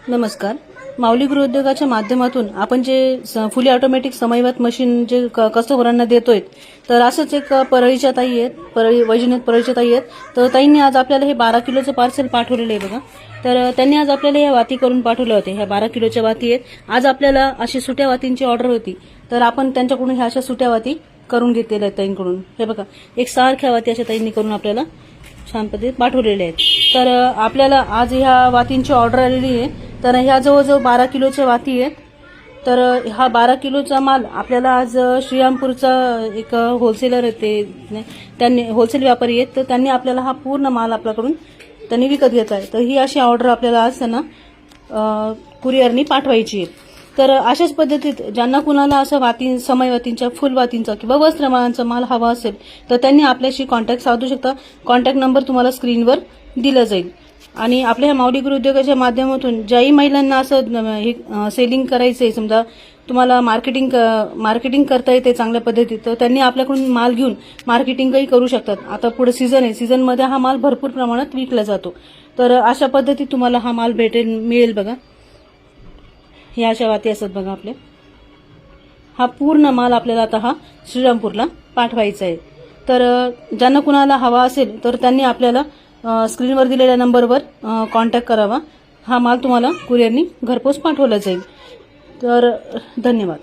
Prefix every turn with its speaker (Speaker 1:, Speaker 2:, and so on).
Speaker 1: नमस्कार. माऊली गृहोद्योगाच्या माध्यमातून आपण जे फुली ऑटोमॅटिक समयवत मशीन जे कस्टमरांना देतोय, तर असंच एक परळीच्या ताई आहेत, वैजनाथ परळीच्या ताई आहेत. तर ताईंनी आज आपल्याला हे 12 किलोचं पार्सल पाठवलेलं आहे बघा. तर त्यांनी आज आपल्याला ह्या वाती करून पाठवल्या होत्या. ह्या 12 किलोच्या वाती आहेत. आज आपल्याला अशी सुट्या वातींची ऑर्डर होती, तर आपण त्यांच्याकडून ह्या अशा सुट्या वाती करून घेतलेल्या आहेत ताईंकडून. हे बघा, एक सारख्या वाती अशा ताईंनी करून आपल्याला छान पद्धतीने पाठवलेल्या आहेत. तर आपल्याला आज ह्या वातींची ऑर्डर आलेली आहे. तर ह्या जवळजवळ 12 किलोच्या वाती आहेत. तर हा 12 किलोचा माल आपल्याला आज श्रीरामपूरचा एक होलसेलर आहे, ते त्यांनी होलसेल व्यापारी आहेत, तर त्यांनी आपल्याला हा पूर्ण माल आपल्याकडून त्यांनी विकत घेतला आहे. तर ही अशी ऑर्डर आपल्याला आज त्यांना कुरिअरनी पाठवायची आहे. तर अशाच पद्धतीत ज्यांना कुणाला असं समयवातींच्या फुलवातींचा किंवा वस्त्रमाळांचा माल हवा असेल, तर त्यांनी आपल्याशी कॉन्टॅक्ट साधू शकता. कॉन्टॅक्ट नंबर तुम्हाला स्क्रीनवर दिला जाईल. आणि आपल्या ह्या माऊली गृहोद्योगाच्या माध्यमातून ज्याही महिलांना असं सेलिंग करायचंय, समजा तुम्हाला मार्केटिंग करता येते चांगल्या पद्धतीत, तर त्यांनी आपल्याकडून माल घेऊन मार्केटिंगही करू शकतात. आता पुढे सीझन आहे, सीझनमध्ये हा माल भरपूर प्रमाणात विकला जातो. तर अशा पद्धतीत तुम्हाला हा माल मिळेल बघा. ह्या अशा वाती असतात बघा आपल्या. हा पूर्ण माल आपल्याला आता हा श्रीरामपूरला पाठवायचा आहे. तर ज्यांना कुणाला हवा असेल तर त्यांनी आपल्याला स्क्रीनवर दिलेल्या नंबरवर कॉन्टॅक्ट करावा. हा माल तुम्हाला कुरिअरनी घरपोच पाठवला जाईल. तर धन्यवाद.